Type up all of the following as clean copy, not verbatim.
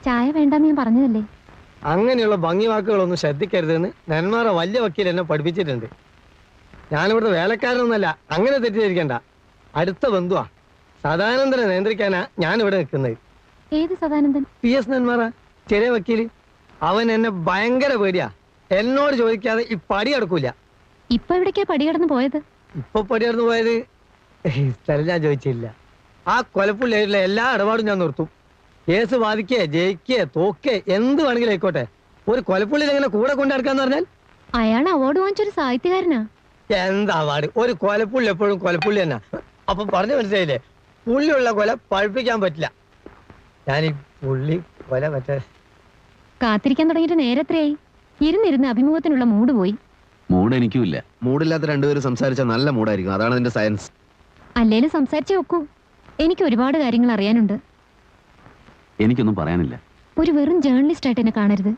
ചായ വേണ്ടെന്ന് ഞാൻ പറഞ്ഞതല്ലേ. അങ്ങനെയുള്ള ഭംഗി വാക്കുകളൊന്നും ശ്രദ്ധിക്കരുതെന്ന് നെന്മാറ വലിയ വക്കീൽ എന്നെ പഠിപ്പിച്ചിട്ടുണ്ട്. ഞാനിവിടുത്തെ വേലക്കാരനൊന്നല്ല, അങ്ങനെ തെറ്റിദ്ധരിക്കണ്ട. അടുത്ത ബന്ധുവാ. സദാനന്ദനെ നിയന്ത്രിക്കാനാ ഞാനിവിടെ നിൽക്കുന്നത്. ഏത് സദാനന്ദൻ? PS നെന്മാറ, ചെറിയ വക്കീല്. അവൻ എന്നെ ഭയങ്കര പേടിയാ. എന്നോട് ചോദിക്കാതെ ഈ പടി അടക്കൂല. ഇപ്പൊ എവിടേക്കാ പടികടന്ന് പോയത്? ഇപ്പൊ പടികടന്ന് പോയത് സ്ഥലം ഞാൻ ചോദിച്ചില്ല. ആ കൊലപ്പുള്ളിയായിട്ടുള്ള എല്ലാ ഇടപാടും ഞാൻ നിർത്തും. കേസ് വാദിക്കേ ജയിക്കേ തോക്കേ എന്ത് വേണമെങ്കിലും ആയിക്കോട്ടെ. ഒരു കൊലപ്പുള്ളിയിൽ എങ്ങനെ കൂടെ കൊണ്ടുനടക്കാന്ന് പറഞ്ഞാൽ? അയാൾ അവാർഡ് വാങ്ങിച്ചൊരു സാഹിത്യകാരനാ. എന്താ അവാർഡ്? ഒരു കൊലപ്പുള്ളി എപ്പോഴും കൊലപ്പുള്ളി തന്നെ. അപ്പൊ പറഞ്ഞു മനസ്സിലായില്ലേ, പുള്ളിയുള്ള കൊല പഴുപ്പിക്കാൻ പറ്റില്ല. ഞാൻ ഈ പുള്ളി കൊല പറ്റ കാത്തിരിക്കാൻ തുടങ്ങിയിട്ട് നേരത്രയായി. ഇരുന്നിരുന്ന് അഭിമുഖത്തിനുള്ള മൂഡ് പോയി. മൂഡ് എനിക്കുമില്ല. മൂഡില്ലാത്ത രണ്ടുപേരും സംസാരിച്ചാൽ നല്ല മൂഡായിരിക്കും. അതാണ് അതിന്റെ സയൻസ്. അല്ലേലും സംസാരിച്ചേ ഒക്കൂ. എനിക്ക് ഒരുപാട് കാര്യങ്ങൾ അറിയാനുണ്ട്. എനിക്കൊന്നും പറയാനില്ല. ഒരു വെറും ജേർണലിസ്റ്റ് ആയിട്ട് എന്നെ കാണരുത്.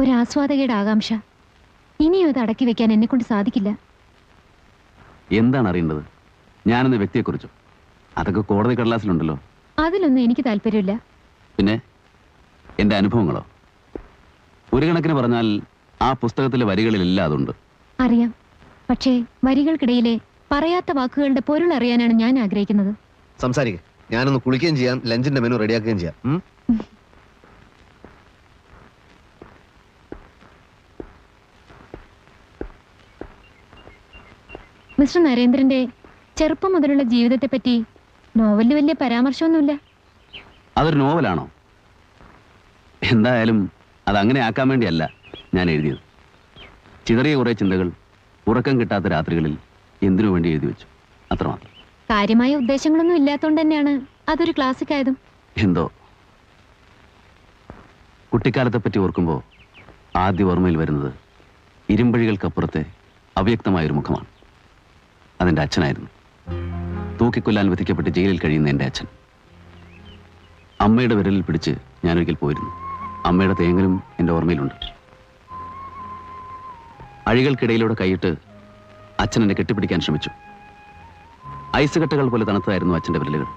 ഒരു ആസ്വാദകയുടെ ആകാംക്ഷ ഇനിയും അത് അടക്കി വെക്കാൻ എന്നെ കൊണ്ട് സാധിക്കില്ല. എന്താണ് അറിയേണ്ടത്? ഞാനെന്ന വ്യക്തിയെക്കുറിച്ചോ? അതൊക്കെ കോടതി കടലാസിലുണ്ടല്ലോ. അതിലൊന്നും എനിക്ക് താല്പര്യമില്ല. പിന്നെ എന്റെ അനുഭവങ്ങളോ? ഒരു കണക്കിന് പറഞ്ഞാൽ ആ പുസ്തകത്തിലെ വരികളിലെല്ലാം അതുണ്ട്. അറിയാം. പക്ഷേ വരികൾക്കിടയിലെ പറയാത്ത വാക്കുകളുടെ പൊരുൾ അറിയാനാണ് ഞാൻ ആഗ്രഹിക്കുന്നത്. സംസാരിക്കുക. ഞാനൊന്ന് കുളിക്കുകയും ചെയ്യാം, ലഞ്ചിന്റെ മെനു റെഡിയാക്കുകയും ചെയ്യാം. മിസ്റ്റർ നരേന്ദ്രന്റെ ചെറുപ്പം മുതലുള്ള ജീവിതത്തെ പറ്റി നോവലിൽ വലിയ പരാമർശമൊന്നുമില്ല. അതൊരു നോവലാണോ? എന്തായാലും അതങ്ങനെ ആക്കാൻ വേണ്ടിയല്ല ഞാൻ എഴുതിയത്. ചിതറിയ കുറെ ചിന്തകൾ ഉറക്കം കിട്ടാത്ത രാത്രികളിൽ എന്തിനു വേണ്ടി എഴുതി വെച്ചു, അത്രമാത്രം. കാര്യമായ ഉദ്ദേശങ്ങളൊന്നും ഇല്ലാത്തതുകൊണ്ട് തന്നെയാണ് അതൊരു ക്ലാസിക് ആയതും. എന്തോ കുട്ടിക്കാലത്തെ പറ്റി ഓർക്കുമ്പോൾ ആദ്യ ഓർമ്മയിൽ വരുന്നത് ഇരുമ്പഴികൾക്കപ്പുറത്തെ അവ്യക്തമായൊരു മുഖമാണ്. അതെന്റെ അച്ഛനായിരുന്നു. തൂക്കിക്കൊല്ലാൻ വിധിക്കപ്പെട്ട് ജയിലിൽ കഴിയുന്ന എൻ്റെ അച്ഛൻ. അമ്മയുടെ വിരലിൽ പിടിച്ച് ഞാനൊരിക്കൽ പോയിരുന്നു. അമ്മയുടെ തേങ്ങലും എൻ്റെ ഓർമ്മയിലുണ്ട്. അഴികൾക്കിടയിലൂടെ കൈയിട്ട് അച്ഛൻ എന്നെ കെട്ടിപ്പിടിക്കാൻ ശ്രമിച്ചു. ഐസ് കട്ടകൾ പോലെ തണുത്തായിരുന്നു അച്ഛൻ്റെ വിരലുകൾ.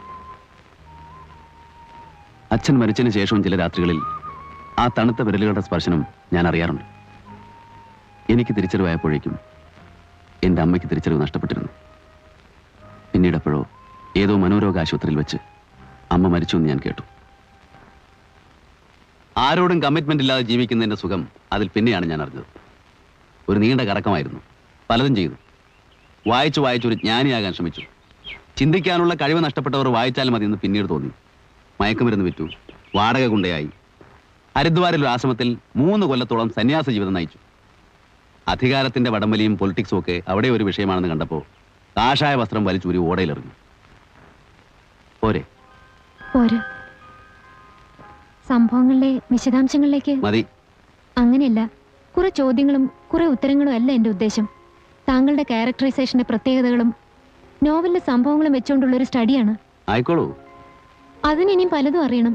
അച്ഛൻ മരിച്ചതിന് ശേഷവും ചില രാത്രികളിൽ ആ തണുത്ത വിരലുകളുടെ സ്പർശനം ഞാൻ അറിയാറുണ്ട്. എനിക്ക് തിരിച്ചറിവായപ്പോഴേക്കും എൻ്റെ അമ്മയ്ക്ക് തിരിച്ചറിവ് നഷ്ടപ്പെട്ടിരുന്നു. പിന്നീടപ്പോഴോ ഏതോ മനോരോഗ ആശുപത്രിയിൽ വെച്ച് അമ്മ മരിച്ചു എന്ന് ഞാൻ കേട്ടു. ആരോടും കമ്മിറ്റ്മെന്റ് ഇല്ലാതെ ജീവിക്കുന്നതിന്റെ സുഖം അതിൽ പിന്നെയാണ് ഞാൻ അറിഞ്ഞത്. ഒരു നീണ്ട കറക്കമായിരുന്നു. പലതും ചെയ്തു. വായിച്ചൊരു ജ്ഞാനിയാകാൻ ശ്രമിച്ചു. ചിന്തിക്കാനുള്ള കഴിവ് നഷ്ടപ്പെട്ടവർ വായിച്ചാൽ മതി എന്ന് പിന്നീട് തോന്നി. മയക്കുമരുന്ന് വിറ്റു. വാടക കൊണ്ടയായി. ഹരിദ്വാരിൽ ആശ്രമത്തിൽ 3 കൊല്ലത്തോളം സന്യാസ ജീവിതം നയിച്ചു. അധികാരത്തിന്റെ വടംവലിയും പൊളിറ്റിക്സും ഒക്കെ അവിടെ ഒരു വിഷയമാണെന്ന് കണ്ടപ്പോൾ കാഷായ വസ്ത്രം വലിച്ചൂരി ഓടയിലെറിഞ്ഞു. പോരെ? സംഭവങ്ങളിലെ വിശദാംശങ്ങളിലേക്ക് മതി. അങ്ങനെയല്ല. കുറെ ചോദ്യങ്ങളും കുറെ ഉത്തരങ്ങളും അല്ല എന്റെ ഉദ്ദേശം. താങ്കളുടെ ക്യാരക്ടറൈസേഷന്റെ പ്രത്യേകതകളും നോവലിലെ സംഭവങ്ങളും വെച്ചുകൊണ്ടുള്ള ഒരു സ്റ്റഡിയാണ്. ആയിക്കോളൂ. അതിനിയും പലതും അറിയണം.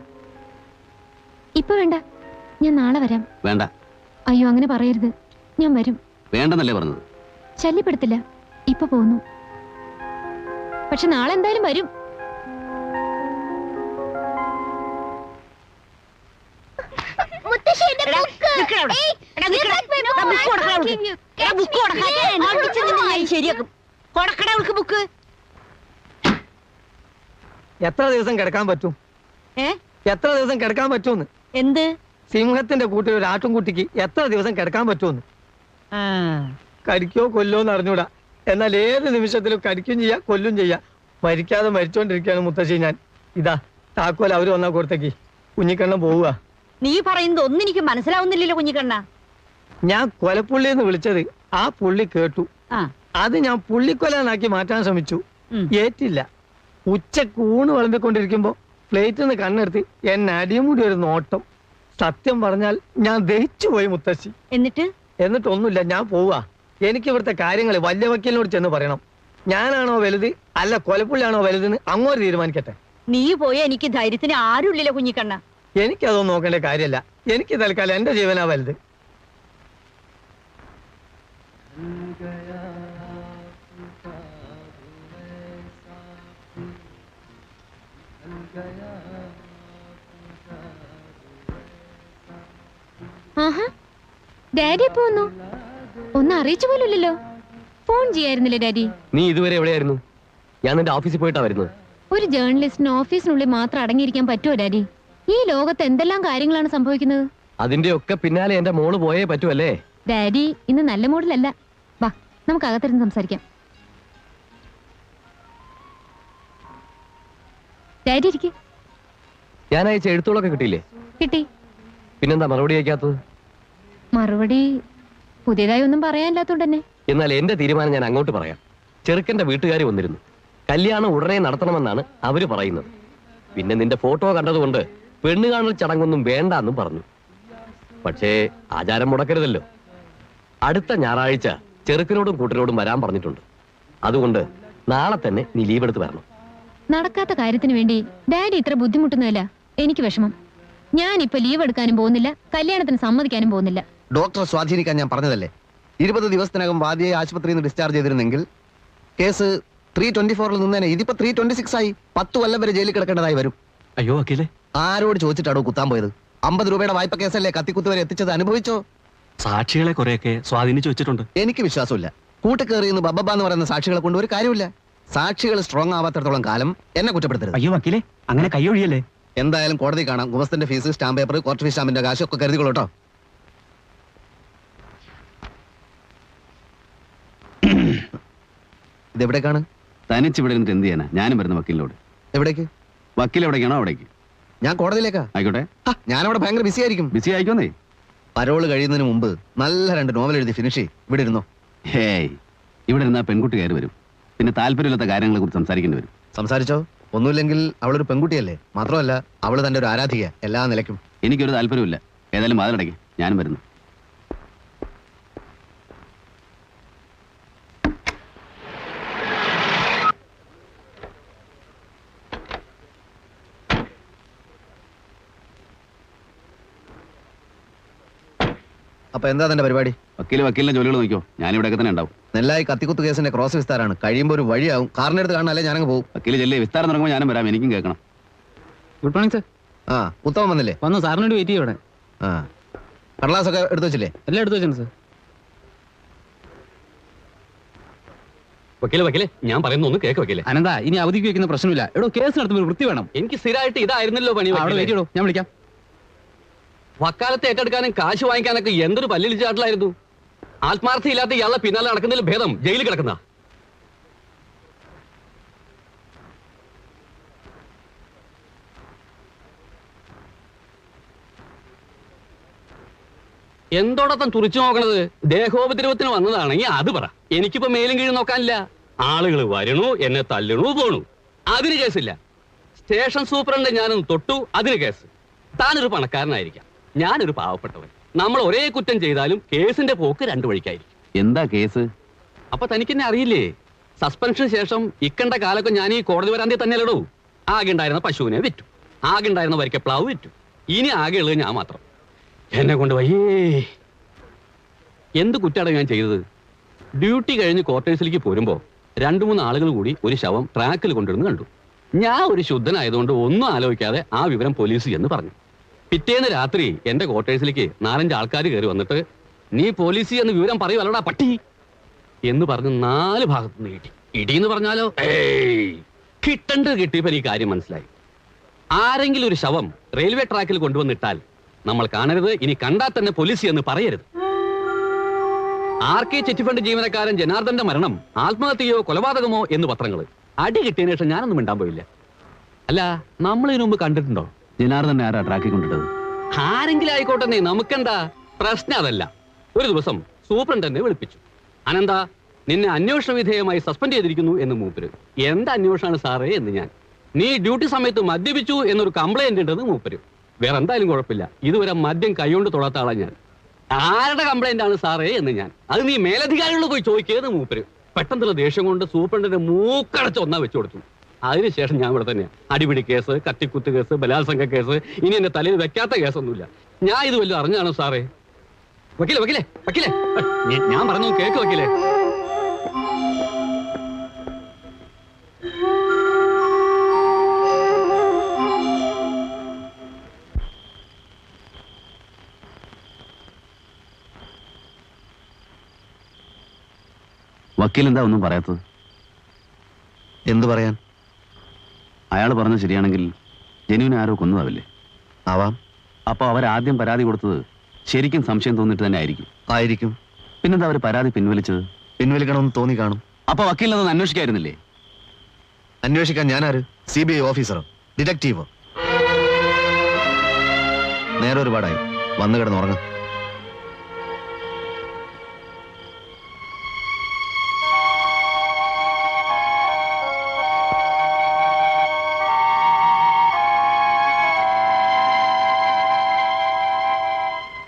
ഇപ്പൊ വേണ്ട, ഞാൻ നാളെ വരാം. വേണ്ട. അയ്യോ, അങ്ങനെ പറയരുത്. ഞാൻ വരും. വേണ്ടെന്നല്ലേ പറഞ്ഞത്? ശല്യപ്പെടുത്തില്ല. ഇപ്പൊ പോന്നു. പക്ഷെ നാളെ എന്തായാലും വരും. എത്ര ദിവസം കിടക്കാൻ പറ്റും? എത്ര ദിവസം കിടക്കാൻ പറ്റുമെന്ന്? എന്ത്? സിംഹത്തിന്റെ കൂട്ടിൽ ഒരു ആട്ടുംകുട്ടിക്ക് എത്ര ദിവസം കിടക്കാൻ പറ്റുമെന്ന്. കടിക്കോ കൊല്ലോന്ന് അറിഞ്ഞൂടാ. എന്നാൽ ഏത് നിമിഷത്തിലും കടിക്കും ചെയ്യാ, കൊല്ലും ചെയ്യാ. മരിക്കാതെ മരിച്ചോണ്ടിരിക്കുകയാണ് മുത്തശ്ശി ഞാൻ. ഇതാ താക്കോൽ അവര് വന്നാ കൊടുത്തേക്ക്. കുഞ്ഞിക്കണ്ണൻ പോവുക. നീ പറയുന്നത് ഒന്നും എനിക്ക് മനസ്സിലാവുന്നില്ലല്ലോ കുഞ്ഞിക്കണ്ണ. ഞാൻ കൊലപ്പുള്ളി എന്ന് വിളിച്ചത് ആ പുള്ളി കേട്ടു. അത് ഞാൻ പുള്ളിക്കൊലാനാക്കി മാറ്റാൻ ശ്രമിച്ചു. ഏറ്റില്ല. ഉച്ചക്ക് ഊണ് വിളമ്പിക്കൊണ്ടിരിക്കുമ്പോ പ്ലേറ്റിൽ നിന്ന് കണ്ണെടുത്ത് എന്നെ അടിമുടി ഒരു നോട്ടം. സത്യം പറഞ്ഞാൽ ഞാൻ ദഹിച്ചു പോയി മുത്തശ്ശി. എന്നിട്ടൊന്നുമില്ല, ഞാൻ പോവാ. എനിക്ക് ഇവിടുത്തെ കാര്യങ്ങൾ വലിയ വക്കീലിനോട് ചെന്ന് പറയണം. ഞാനാണോ വലുത് അല്ല കൊലപ്പുള്ളിയാണോ വലുതെന്ന് അങ്ങോട്ട് തീരുമാനിക്കട്ടെ. നീ പോയ എനിക്ക് ധൈര്യത്തിന് ആരുമില്ല കുഞ്ഞിക്കണ്ണ. എനിക്കതൊന്നും നോക്കേണ്ട കാര്യമല്ല. എനിക്ക് തൽക്കാലം എന്റെ ജീവനാ വലുത്. ആഹാ, ഡാഡി എപ്പോ വന്നു? ഒന്നും അറിയിച്ചു പോലുമില്ലല്ലോ. Phone ചെയ്യായിരുന്നില്ലേ daddy? നീ ഇതുവരെ എവിടെയായിരുന്നു? ഞാൻ നിന്റെ ഓഫീസിൽ പോയിട്ടാ വരുന്നത്. ഒരു ജേർണലിസ്റ്റിന് ഓഫീസിനുള്ളിൽ മാത്രം അടങ്ങിയിരിക്കാൻ പറ്റുമോ ഡാഡി? ഈ ലോകത്ത് എന്തെല്ലാം കാര്യങ്ങളാണ് സംഭവിക്കുന്നത്. അതിന്റെ ഒക്കെ പിന്നാലെ എന്റെ മോള് പോയേ പറ്റുമല്ലേ? ഡാഡി ഇന്ന് നല്ല മൂഡിലല്ല. വാ, നമുക്ക് അകത്തിരുന്ന് സംസാരിക്കാം. ഡാഡി ഇരിക്കെ. ഞാൻ അയച്ച എഴുത്തുകളൊക്കെ കിട്ടിയില്ലേ? കിട്ടി. പിന്നെന്താ മറുപടി അയക്കാത്തത്? മറുപടി പുതിയതായി ഒന്നും പറയാനില്ലാത്തോണ്ട് തന്നെ. എന്നാൽ എന്റെ തീരുമാനം ഞാൻ അങ്ങോട്ട് പറയാം. ചെറുക്കന്റെ വീട്ടുകാർ വന്നിരുന്നു. കല്യാണം ഉടനെ നടത്തണമെന്നാണ് അവര് പറയുന്നത്. പിന്നെ നിന്റെ ഫോട്ടോ കണ്ടതുകൊണ്ട് പെണ്ണ് കാണൽ ചടങ്ങൊന്നും വേണ്ടെന്നും പറഞ്ഞു. പക്ഷേ ആചാരം മുടക്കരുതല്ലോ. അടുത്ത ഞായറാഴ്ച ചെറുക്കനോടും കൂട്ടരോടും വരാൻ പറഞ്ഞിട്ടുണ്ട്. അതുകൊണ്ട് നാളെ തന്നെ നീ ലീവ് എടുത്ത് വരണം. നടക്കാത്ത കാര്യത്തിന് വേണ്ടി ഡാഡി ഇത്ര ബുദ്ധിമുട്ടുന്നതല്ല എനിക്ക് വിഷമം. ഞാനിപ്പോ ലീവ് എടുക്കാനും പോകുന്നില്ല, കല്യാണത്തിന് സമ്മതിക്കാനും പോകുന്നില്ല. ഡോക്ടറെ സ്വാധീനിക്കാൻ ഞാൻ പറഞ്ഞതല്ലേ. 20 ദിവസത്തിനകം വാദിയെ ആശുപത്രിയിൽ നിന്ന് ഡിസ്ചാർജ് ചെയ്തിരുന്നെങ്കിൽ കേസ് 324 നിന്നേനെ. ഇതിപ്പോ 326 ആയി. 10 കൊല്ലം വരെ ജയിലിൽ കിടക്കേണ്ടതായി വരും. അയ്യോ വക്കീലെ, ആരോട് ചോദിച്ചിട്ടാണോ കുത്താൻ പോയത്? 50 രൂപയുടെ വായ്പ കേസല്ലേ കത്തിക്കുത്ത് വരെ എത്തിച്ചത്? അനുഭവിച്ചോ? സാക്ഷികളെ കുറെയൊക്കെ സ്വാധീനിച്ചു വെച്ചിട്ടുണ്ട്. എനിക്ക് വിശ്വാസമില്ല. കൂട്ടുകയറിയെന്ന് ബബ്ബ എന്ന് പറയുന്ന സാക്ഷികളെ കൊണ്ട് ഒരു കാര്യമില്ല. സാക്ഷികൾ സ്ട്രോങ് ആവാത്തടത്തോളം കാലം എന്നെ കുറ്റപ്പെടുത്തരുത്. അയ്യോ വക്കീലെ, അങ്ങനെ കൈയൊഴിയല്ലേ. എന്തായാലും കോടതി കാണാം. ഗുമസ്തന്റെ fees, stamp paper, court fees സ്റ്റാമ്പിന്റെ കാശ് ഒക്കെ കരുതിക്കൊള്ളൂട്ടോ. ഇതെവിടേക്കാണ്? തനിച്ചിവിടെ ഇരുന്നിട്ട് എന്ത് ചെയ്യാനാ? ഞാനും വരുന്ന വക്കീലിനോട്. എവിടേക്ക്? വക്കീൽ എവിടേക്കാണോ അവിടേക്ക്. ഞാൻ കോടതിയിലേക്കാ. ആയിക്കോട്ടെ. ഞാനവിടെ ഭയങ്കര ബിസി ആയിരിക്കും. ബിസി ആയിക്കോന്നേ. പരോള് കഴിയുന്നതിന് മുമ്പ് നല്ല 2 നോവൽ എഴുതി ഫിനിഷ് ഇവിടെ ഇരുന്നോ. ഹേയ്, ഇവിടെ ഇരുന്നാ പെൺകുട്ടി കയറി വരും. പിന്നെ താല്പര്യമില്ലാത്ത കാര്യങ്ങളെ കുറിച്ച് സംസാരിക്കേണ്ടി വരും. സംസാരിച്ചോ. ഒന്നുമില്ലെങ്കിൽ അവളൊരു പെൺകുട്ടിയല്ലേ. മാത്രമല്ല അവള് തന്റെ ഒരു ആരാധിക എല്ലാ നിലയ്ക്കും. എനിക്കൊരു താല്പര്യമില്ല. ഏതായാലും വാതിലടയ്ക്ക്, ഞാനും വരുന്നു. അപ്പൊ എന്താ തന്റെ പരിപാടി? വക്കീലിന്റെ ജോലികൾ നോക്കിയോ, ഞാനിവിടെയൊക്കെ തന്നെ ഉണ്ടാവും. നെല്ലായി കത്തിക്കുത്ത് കേസിന്റെ ക്രോസ് വിസ്താരാണ്. കഴിയുമ്പോൾ ഒരു വഴിയാവും. കാറിനെടുത്ത് കാണാനല്ലേ ഞാനങ്ങ് പോകും. വക്കീല് ചെല്ലേ, വിസ്താരം തുടങ്ങുമ്പോൾ ഞാനും വരാം. എനിക്കും കേൾക്കണം. Good morning sir. ആ, ഉത്തമം വന്നില്ലേ? വന്നു, സാറിനോട് വെയിറ്റ് ചെയ്യും ഇവിടെ. ആ, കടലാസൊക്കെ എടുത്തു വെച്ചില്ലേ? എല്ലാം എടുത്തു വെച്ചാണ് സർ. വക്കീലെ, ഞാൻ പറയുന്ന ഒന്ന് കേക്ക് വക്കീലെ. അനന്താ, ഇനി അവധിക്ക് വെക്കുന്ന പ്രശ്നമില്ല. എടോ, കേസ് നടത്തുമ്പോൾ വൃത്തി വേണം. എനിക്ക് സ്ഥിരമായിട്ട് ഇതായിരുന്നല്ലോ പണി. അവിടെ വെയിറ്റ് ചെയ്യടോ, ഞാൻ വിളിക്കാം. വക്കാലത്ത് ഏറ്റെടുക്കാനും കാശ് വാങ്ങിക്കാനൊക്കെ എന്തൊരു പല്ലിളിച്ചാട്ടിലായിരുന്നു. ആത്മാർത്ഥയില്ലാത്ത ഇയാളെ പിന്നാലെ നടക്കുന്നതിൽ ഭേദം ജയിലിൽ കിടക്കുന്ന. എന്തോടത്തം തുറിച്ചു നോക്കണത്? ദേഹോപദ്രവത്തിന് വന്നതാണെങ്കിൽ അത് പറ. എനിക്കിപ്പോ മേലും കീഴും നോക്കാനില്ല. ആളുകൾ വരണു, എന്നെ തല്ലണു, പോണു. അതിന് കേസില്ല. സ്റ്റേഷൻ സൂപ്രണ്ട് ഞാനൊന്ന് തൊട്ടു, അതിന് കേസ്. താനൊരു പണക്കാരനായിരിക്കാം, ഞാനൊരു പാവപ്പെട്ടവൻ. നമ്മൾ ഒരേ കുറ്റം ചെയ്താലും കേസിന്റെ പോക്ക് 2 വഴിക്കായിരിക്കും. എന്താ കേസ്? അപ്പൊ തനിക്കെന്നെ അറിയില്ലേ? സസ്പെൻഷന് ശേഷം ഇക്കണ്ട കാലൊക്കെ ഞാൻ ഈ കോടതി വരാൻ തന്നെയല്ലടോ. ആകെ ഉണ്ടായിരുന്ന പശുവിനെ വിറ്റു, ആകെ ഉണ്ടായിരുന്ന വരിക്കപ്ലാവ് വിറ്റു. ഇനി ആകെ ഉള്ളത് ഞാൻ മാത്രം. എന്നെ കൊണ്ട് വയ്യേ. എന്ത് കുറ്റാണ് ഞാൻ ചെയ്തത്? ഡ്യൂട്ടി കഴിഞ്ഞ് ക്വാർട്ടേഴ്സിലേക്ക് പോരുമ്പോ 2-3 ആളുകൾ കൂടി ഒരു ശവം ട്രാക്കിൽ കൊണ്ടുവന്ന് കണ്ടു. ഞാൻ ഒരു ശുദ്ധനായതുകൊണ്ട് ഒന്നും ആലോചിക്കാതെ ആ വിവരം പോലീസ് എന്ന് പറഞ്ഞു. പിറ്റേന്ന് രാത്രി എന്റെ ക്വാർട്ടേഴ്സിലേക്ക് 4-5 ആൾക്കാർ കയറി വന്നിട്ട്, നീ പോലീസ് എന്ന് വിവരം പറയുവല്ലടാ പട്ടി എന്ന് പറഞ്ഞ് 4 ഭാഗത്ത് നിന്ന് കിട്ടി. ഇടിയെന്ന് പറഞ്ഞാലോ, കിട്ടേണ്ടത് കിട്ടിയപ്പോ ഈ കാര്യം മനസ്സിലായി. ആരെങ്കിലും ഒരു ശവം റെയിൽവേ ട്രാക്കിൽ കൊണ്ടുവന്നിട്ടാൽ നമ്മൾ കാണരുത്, ഇനി കണ്ടാൽ തന്നെ പോലീസ് എന്ന് പറയരുത്. ആർ.കെ. ചിറ്റിഫണ്ട് ജീവനക്കാരൻ ജനാർദ്ദന്റെ മരണം ആത്മഹത്യയോ കൊലപാതകമോ എന്ന് പത്രങ്ങൾ. അടി കിട്ടിയതിനു ശേഷം ഞാനൊന്നും മിണ്ടാൻ പോയില്ല. അല്ല, നമ്മൾ ഇതിനു മുമ്പ് കണ്ടിട്ടുണ്ടോ? ജനാർദ്ദനെ ആരാ ട്രാക്കിൽ കൊണ്ടിട്ടത്? ആരെങ്കിലും ആയിക്കോട്ടെ, നമുക്കെന്താ പ്രശ്നം? അതല്ല. ഒരു ദിവസം സൂപ്രണ്ട് എന്നെ വിളിപ്പിച്ചു. അനന്ത, നിന്നെ അന്വേഷണ വിധേയമായി സസ്പെൻഡ് ചെയ്തിരിക്കുന്നു എന്ന് മൂപ്പര്. എന്ത് അന്വേഷണമാണ് സാറേ എന്ന് ഞാൻ. നീ ഡ്യൂട്ടി സമയത്ത് മദ്യപിച്ചു എന്നൊരു കംപ്ലൈന്റ് ഉണ്ടെന്ന് മൂപ്പര്. വേറെ എന്തായാലും കുഴപ്പമില്ല, ഇതുവരെ മദ്യം കൈകൊണ്ട് തൊടാത്ത ആളാ ഞാൻ. ആരുടെ കംപ്ലൈന്റ് ആണ് സാറേ എന്ന് ഞാൻ. അത് നീ മേലധികാരികളോട് പോയി ചോദിക്കുന്നത് മൂപ്പര്. പെട്ടെന്നുള്ള ദേഷ്യം കൊണ്ട് സൂപ്രണ്ടിന്റെ മൂക്കടച്ച് ഒന്നാ വെച്ചു കൊടുത്തു. അതിനുശേഷം ഞാൻ ഇവിടെ തന്നെയാ. അടിപിടി കേസ്, കത്തിക്കുത്ത് കേസ്, ബലാത്സംഗ കേസ്, ഇനി എന്റെ തലയിൽ വെക്കാത്ത കേസൊന്നുമില്ല. ഞാൻ ഇത് വല്ലതും അറിഞ്ഞാണോ സാറേ? വക്കീലെ വക്കീലെ വക്കീലെ, ഞാൻ പറഞ്ഞു കേക്ക് വക്കീലെ. വക്കീൽ എന്താ ഒന്നും പറയാത്തത്? എന്തു പറയാൻ? അയാൾ പറഞ്ഞത് ശരിയാണെങ്കിൽ ജനുവിനെ ആരോ കൊന്നതാവില്ലേ? ആവാം. അപ്പൊ അവരാദ്യം പരാതി കൊടുത്തത് ശരിക്കും സംശയം തോന്നിട്ട് തന്നെ ആയിരിക്കും. ആയിരിക്കും. പിന്നെന്താ അവർ പരാതി പിൻവലിച്ചത്? പിൻവലിക്കണമെന്ന് തോന്നി കാണും. അപ്പൊ വക്കീലിനതൊന്ന് അന്വേഷിക്കായിരുന്നില്ലേ? അന്വേഷിക്കാൻ ഞാനാര്? CBI ഓഫീസറോ ഡിറ്റക്റ്റീവോ? നേരെ ഒരുപാടായി. വന്നു കിടന്നുറങ്ങും.